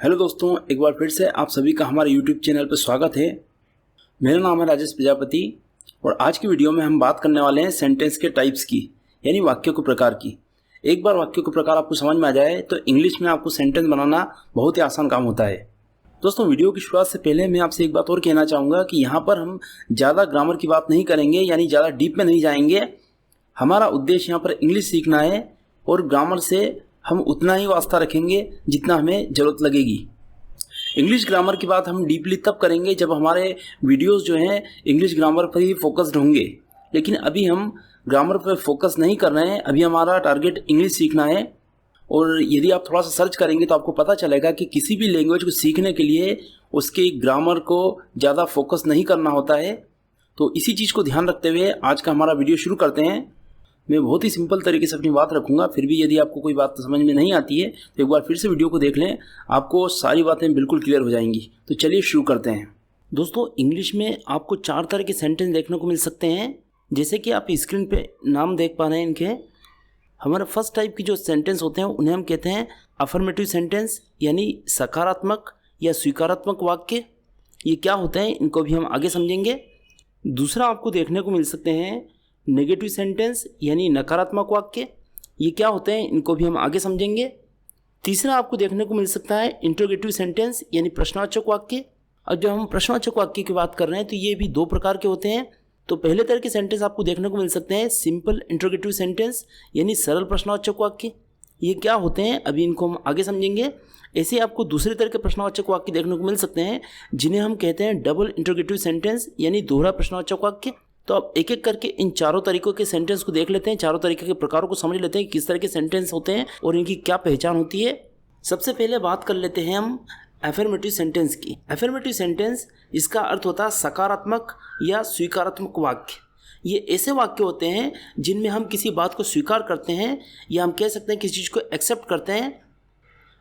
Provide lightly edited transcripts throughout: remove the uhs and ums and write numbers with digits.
Hello दोस्तों, एक बार फिर से आप सभी का हमारे यूट्यूब चैनल पर स्वागत है। मेरा नाम है राजेश प्रजापति और आज की वीडियो में हम बात करने वाले हैं सेंटेंस के टाइप्स की, यानी वाक्यों के प्रकार की। एक बार वाक्यों के प्रकार आपको समझ में आ जाए तो इंग्लिश में आपको सेंटेंस बनाना बहुत ही आसान काम होता है। दोस्तों, वीडियो की शुरुआत से पहले मैं आपसे एक बात और कहना चाहूँगा कि यहाँ पर हम ज़्यादा ग्रामर की बात नहीं करेंगे, यानी ज़्यादा डीप में नहीं जाएंगे। हमारा उद्देश्य यहाँ पर इंग्लिश सीखना है और ग्रामर से हम उतना ही वास्ता रखेंगे जितना हमें ज़रूरत लगेगी। इंग्लिश ग्रामर की बात हम डीपली तब करेंगे जब हमारे वीडियोस जो हैं इंग्लिश ग्रामर पर ही फोकस्ड होंगे, लेकिन अभी हम ग्रामर पर फोकस नहीं कर रहे हैं। अभी हमारा टारगेट इंग्लिश सीखना है। और यदि आप थोड़ा सा सर्च करेंगे तो आपको पता चलेगा कि किसी भी लैंग्वेज को सीखने के लिए उसके ग्रामर को ज़्यादा फोकस नहीं करना होता है। तो इसी चीज़ को ध्यान रखते हुए आज का हमारा वीडियो शुरू करते हैं। मैं बहुत ही सिंपल तरीके से अपनी बात रखूंगा, फिर भी यदि आपको कोई बात समझ में नहीं आती है तो एक बार फिर से वीडियो को देख लें, आपको सारी बातें बिल्कुल क्लियर हो जाएंगी। तो चलिए शुरू करते हैं। दोस्तों, इंग्लिश में आपको 4 तरह के सेंटेंस देखने को मिल सकते हैं, जैसे कि आप स्क्रीन पे नाम देख पा रहे हैं इनके। हमारा फर्स्ट टाइप की जो सेंटेंस होते हैं उन्हें हम कहते हैं अफर्मेटिव सेंटेंस, यानी सकारात्मक या स्वीकारात्मक वाक्य। ये क्या होते हैं इनको भी हम आगे समझेंगे। दूसरा आपको देखने को मिल सकते हैं नेगेटिव सेंटेंस, यानी नकारात्मक वाक्य। ये क्या होते हैं इनको भी हम आगे समझेंगे। तीसरा आपको देखने को मिल सकता है इंट्रोगेटिव सेंटेंस, यानी प्रश्नवाचक वाक्य। और जब हम प्रश्नवाचक वाक्य की बात कर रहे हैं तो ये भी 2 प्रकार के होते हैं। तो पहले तरह के सेंटेंस आपको देखने को मिल सकते हैं सिंपल इंट्रोगेटिव सेंटेंस, यानी सरल प्रश्नवाचक वाक्य। ये क्या होते हैं अभी इनको हम आगे समझेंगे। ऐसे आपको दूसरे तरह के प्रश्नवाचक वाक्य देखने को मिल सकते हैं जिन्हें हम कहते हैं डबल इंट्रोगेटिव सेंटेंस, यानी दोहरा प्रश्नवाचक वाक्य। तो अब एक एक करके इन चारों तरीकों के सेंटेंस को देख लेते हैं, चारों तरीके के प्रकारों को समझ लेते हैं किस तरह के सेंटेंस होते हैं और इनकी क्या पहचान होती है। सबसे पहले बात कर लेते हैं हम अफर्मेटिव सेंटेंस की। अफर्मेटिव सेंटेंस, इसका अर्थ होता है सकारात्मक या स्वीकारात्मक वाक्य। ये ऐसे वाक्य होते हैं जिनमें हम किसी बात को स्वीकार करते हैं, या हम कह सकते हैं किसी चीज़ को एक्सेप्ट करते हैं,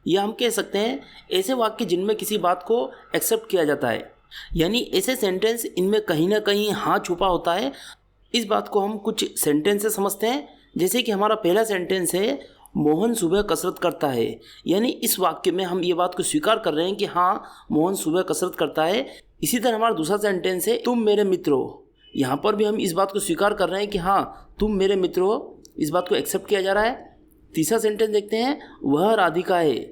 या हम कह सकते हैं ऐसे वाक्य जिनमें किसी बात को एक्सेप्ट किया जाता है। यानी ऐसे सेंटेंस इनमें कहीं ना कहीं हाँ छुपा होता है। इस बात को हम कुछ सेंटेंस से समझते हैं, जैसे कि हमारा पहला सेंटेंस है मोहन सुबह कसरत करता है। यानी इस वाक्य में हम ये बात को स्वीकार कर रहे हैं कि हाँ, मोहन सुबह कसरत करता है। इसी तरह हमारा दूसरा सेंटेंस है तुम मेरे मित्र हो। यहाँ पर भी हम इस बात को स्वीकार कर रहे हैं कि हाँ, तुम मेरे मित्र हो। इस बात को एक्सेप्ट किया जा रहा है। तीसरा सेंटेंस देखते हैं वह राधिका है।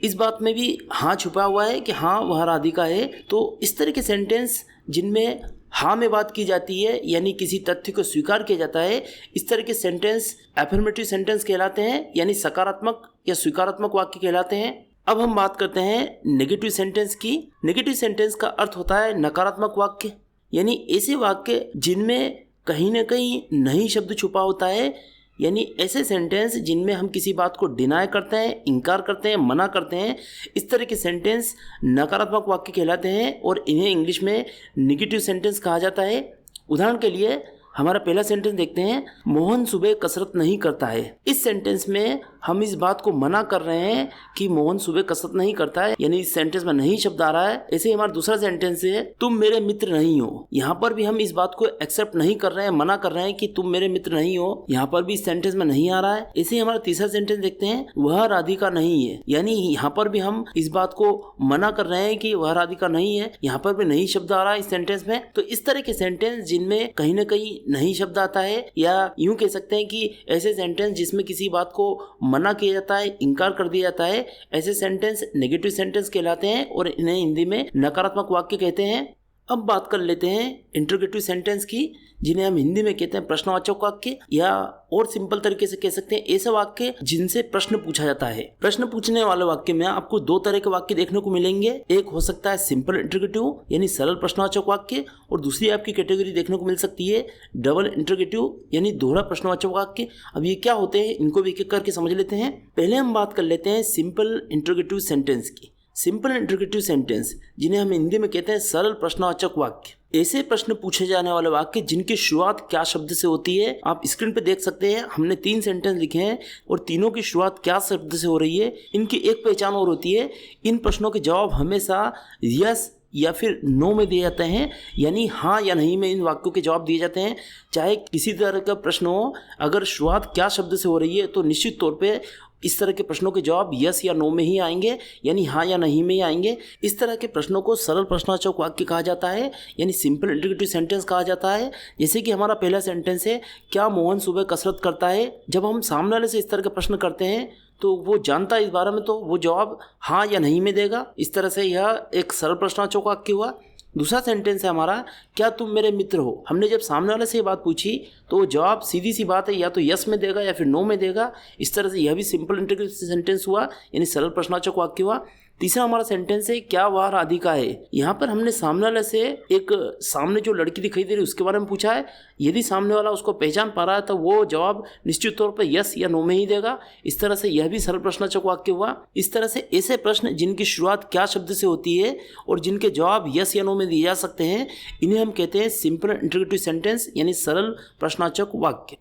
इस बात में भी हाँ छुपा हुआ है कि हाँ, वह राधिका है। तो इस तरह के सेंटेंस जिनमें हाँ में बात की जाती है, यानी किसी तथ्य को स्वीकार किया जाता है, इस तरह के सेंटेंस अफर्मेटिव सेंटेंस कहलाते हैं, यानी सकारात्मक या स्वीकारात्मक वाक्य कहलाते हैं। अब हम बात करते हैं नेगेटिव सेंटेंस की। नेगेटिव सेंटेंस का अर्थ होता है नकारात्मक वाक्य, यानी ऐसे वाक्य जिनमें कहीं ना कहीं नहीं शब्द छुपा होता है, यानी ऐसे सेंटेंस जिनमें हम किसी बात को डिनाई करते हैं, इनकार करते हैं, मना करते हैं। इस तरह के सेंटेंस नकारात्मक वाक्य कहलाते हैं और इन्हें इंग्लिश में नेगेटिव सेंटेंस कहा जाता है। उदाहरण के लिए हमारा पहला सेंटेंस देखते हैं मोहन सुबह कसरत नहीं करता है। इस सेंटेंस में हम इस बात को मना कर रहे हैं कि मोहन सुबह कसरत नहीं करता है, यानी इस सेंटेंस में नहीं शब्द आ रहा है। ऐसे ही हमारा दूसरा सेंटेंस है तुम मेरे मित्र नहीं हो। यहाँ पर भी हम इस बात को एक्सेप्ट नहीं कर रहे हैं, मना कर रहे हैं कि तुम मेरे मित्र नहीं हो। यहाँ पर भी इस सेंटेंस में नहीं आ रहा है। ऐसे ही हमारा तीसरा सेंटेंस देखते हैं वह राधिका नहीं है, यानी यहाँ पर भी हम इस बात को मना कर रहे हैं कि वह राधिका नहीं है। यहाँ पर भी नहीं शब्द आ रहा है इस सेंटेंस में। तो इस तरह के सेंटेंस जिनमें कहीं ना कहीं नहीं शब्द आता है, या यूं कह सकते हैं कि ऐसे सेंटेंस जिसमें किसी बात को मना किया जाता है, इनकार कर दिया जाता है, ऐसे सेंटेंस नेगेटिव सेंटेंस कहलाते हैं और इन्हें हिंदी में नकारात्मक वाक्य कहते हैं। अब बात कर लेते हैं इंट्रोगेटिव सेंटेंस की, जिन्हें हम हिंदी में कहते हैं प्रश्नवाचक वाक्य, या और सिंपल तरीके से कह सकते हैं ऐसे वाक्य जिनसे प्रश्न पूछा जाता है। प्रश्न पूछने वाले वाक्य में आपको 2 तरह के वाक्य देखने को मिलेंगे। एक हो सकता है सिंपल इंट्रोगेटिव, यानी सरल प्रश्नवाचक वाक्य, और दूसरी आपकी कैटेगरी देखने को मिल सकती है डबल इंट्रोगेटिव, यानी दोहरा प्रश्नवाचक वाक्य। अब ये क्या होते हैं इनको भी एक एक करके समझ लेते हैं। पहले हम बात कर लेते हैं सिंपल इंट्रोगेटिव सेंटेंस की। सिंपल इंट्रोगेटिव सेंटेंस, जिन्हें हम हिंदी में कहते हैं सरल प्रश्नवाचक वाक्य, ऐसे प्रश्न पूछे जाने वाले वाक्य जिनकी शुरुआत क्या शब्द से होती है। आप स्क्रीन पे देख सकते हैं हमने 3 सेंटेंस लिखे हैं और तीनों की शुरुआत क्या शब्द से हो रही है। इनकी एक पहचान और होती है, इन प्रश्नों के जवाब हमेशा यस या फिर नो में दिए जाते हैं, यानी हाँ या नहीं में इन वाक्यों के जवाब दिए जाते हैं। चाहे किसी तरह का प्रश्न हो, अगर शुरुआत क्या शब्द से हो रही है तो निश्चित तौर पे इस तरह के प्रश्नों के जवाब यस या नो में ही आएंगे, यानी हाँ या नहीं में ही आएंगे। इस तरह के प्रश्नों को सरल प्रश्नवाचक वाक्य कहा जाता है, यानी सिंपल इंटरोगेटिव सेंटेंस कहा जाता है। जैसे कि हमारा पहला सेंटेंस है, क्या मोहन सुबह कसरत करता है। जब हम सामने वाले से इस तरह के प्रश्न करते हैं तो वो जानता है इस बारे में, तो वो जवाब हाँ या नहीं में देगा। इस तरह से यह एक सरल प्रश्नवाचक वाक्य हुआ। दूसरा सेंटेंस है हमारा, क्या तुम मेरे मित्र हो। हमने जब सामने वाले से ये बात पूछी तो वो जवाब सीधी सी बात है, या तो यस में देगा या फिर नो में देगा। इस तरह से यह भी सिंपल इंटरोगेटिव सेंटेंस हुआ, यानी सरल प्रश्नवाचक वाक्य हुआ। तीसरा हमारा सेंटेंस है, क्या वह राधिका है। यहाँ पर हमने सामने वाले से एक सामने जो लड़की दिखाई दे रही है उसके बारे में पूछा है। यदि सामने वाला उसको पहचान पा रहा है तो वो जवाब निश्चित तौर पर यस या नो में ही देगा। इस तरह से यह भी सरल प्रश्नवाचक वाक्य हुआ। इस तरह से ऐसे प्रश्न जिनकी शुरुआत क्या शब्द से होती है और जिनके जवाब यस या नो में दिए जा सकते हैं, इन्हें हम कहते हैं सिंपल इंटरोगेटिव सेंटेंस, यानी सरल प्रश्नवाचक वाक्य।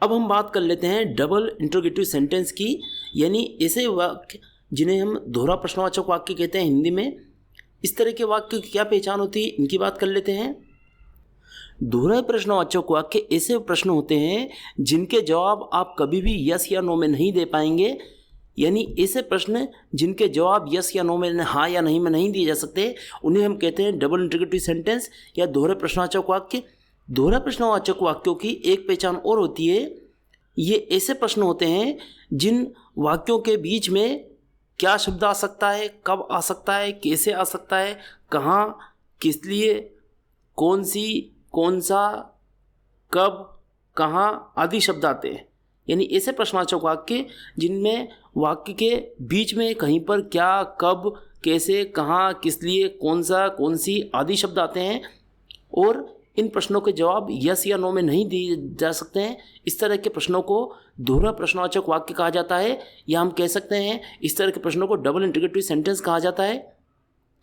अब हम बात कर लेते हैं डबल इंटरोगेटिव सेंटेंस की, यानी ऐसे वाक्य जिन्हें हम दोहरा प्रश्नवाचक वाक्य कहते हैं हिंदी में। इस तरह के वाक्य की क्या पहचान होती है, इनकी बात कर लेते हैं। दोहरा प्रश्नवाचक वाक्य ऐसे प्रश्न होते हैं जिनके जवाब आप कभी भी यस या नो में नहीं दे पाएंगे, यानी ऐसे प्रश्न जिनके जवाब यस या नो में, हाँ या नहीं में नहीं दिए जा सकते, उन्हें हम कहते हैं डबल इंटरोगेटिव सेंटेंस या दोहरे प्रश्नवाचक वाक्य। दोहरा प्रश्नवाचक वाक्यों की एक पहचान और होती है, ये ऐसे प्रश्न होते हैं जिन वाक्यों के बीच में क्या शब्द आ सकता है, कब आ सकता है, कैसे आ सकता है, कहाँ, किस लिए, कौन सी, कौन सा, कब, कहाँ आदि शब्द आते हैं। यानी ऐसे प्रश्नवाचक वाक्य जिनमें वाक्य के बीच में कहीं पर क्या, कब, कैसे, कहाँ, किस लिए, कौन सा, कौन सी आदि शब्द आते हैं और इन प्रश्नों के जवाब यस या नो में नहीं दिए जा सकते हैं। इस तरह के प्रश्नों को दोहरा प्रश्नवाचक वाक्य कहा जाता है, या हम कह सकते हैं इस तरह के प्रश्नों को डबल इंटरोगेटिव सेंटेंस कहा जाता है।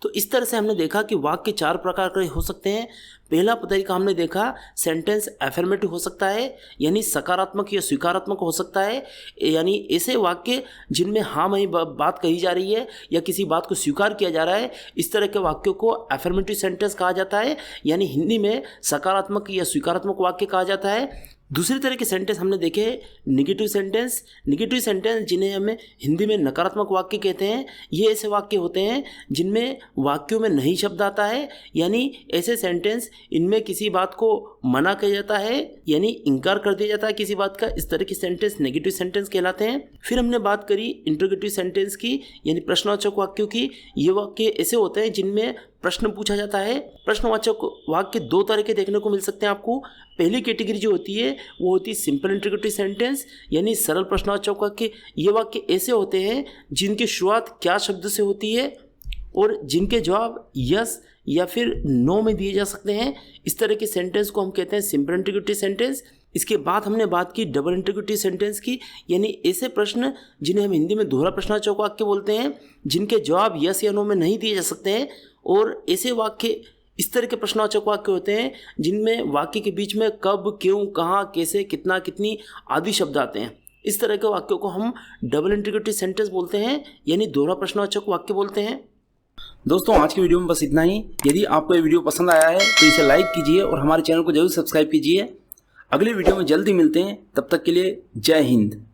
तो इस तरह से हमने देखा कि वाक्य चार प्रकार के हो सकते हैं। पहला तरीका हमने देखा, सेंटेंस एफर्मेटिव हो सकता है, यानी सकारात्मक या स्वीकारात्मक हो सकता है, यानी ऐसे वाक्य जिनमें हाँ में बात कही जा रही है या किसी बात को स्वीकार किया जा रहा है, इस तरह के वाक्यों को एफर्मेटिव सेंटेंस कहा जाता है, यानी हिंदी में सकारात्मक या स्वीकारात्मक वाक्य कहा जाता है। दूसरी तरह के सेंटेंस हमने देखे निगेटिव सेंटेंस। निगेटिव सेंटेंस जिन्हें हमें हिंदी में नकारात्मक वाक्य कहते हैं, ये ऐसे वाक्य होते हैं जिनमें वाक्यों में नहीं शब्द आता है, यानी ऐसे सेंटेंस इनमें किसी बात को मना किया जाता है, यानी इनकार कर दिया जाता है किसी बात का। इस तरह के सेंटेंस नेगेटिव सेंटेंस कहलाते हैं। फिर हमने बात करी इंटरोगेटिव सेंटेंस की, यानी प्रश्नवाचक वाक्यों की। ये वाक्य ऐसे होते हैं जिनमें प्रश्न पूछा जाता है। प्रश्नवाचक वाक्य दो तरह के देखने को मिल सकते हैं आपको। पहली कैटेगरी जो होती है वो होती है सिंपल इंटरोगेटिव सेंटेंस, यानी सरल प्रश्नवाचक वाक्य। ये वाक्य ऐसे होते हैं जिनकी शुरुआत क्या शब्द से होती है और जिनके जवाब यस या फिर नो में दिए जा सकते हैं। इस तरह के सेंटेंस को हम कहते हैं सिंपल इंटरोगेटिव सेंटेंस। इसके बाद हमने बात की डबल इंटरोगेटिव सेंटेंस की, यानी ऐसे प्रश्न जिन्हें हम हिंदी में दोहरा प्रश्नवाचक वाक्य बोलते हैं, जिनके जवाब यस या नो में नहीं दिए जा सकते हैं। और ऐसे वाक्य इस तरह के प्रश्नवाचक वाक्य होते हैं जिनमें वाक्य के बीच में कब, क्यों, कहाँ, कैसे, कितना, कितनी आदि शब्द आते हैं। इस तरह के वाक्यों को हम डबल इंटरोगेटिव सेंटेंस बोलते हैं, यानी दोहरा प्रश्नवाचक वाक्य बोलते हैं। दोस्तों, आज की वीडियो में बस इतना ही। यदि आपको ये वीडियो पसंद आया है तो इसे लाइक कीजिए और हमारे चैनल को जरूर सब्सक्राइब कीजिए। अगले वीडियो में जल्दी मिलते हैं, तब तक के लिए जय हिंद।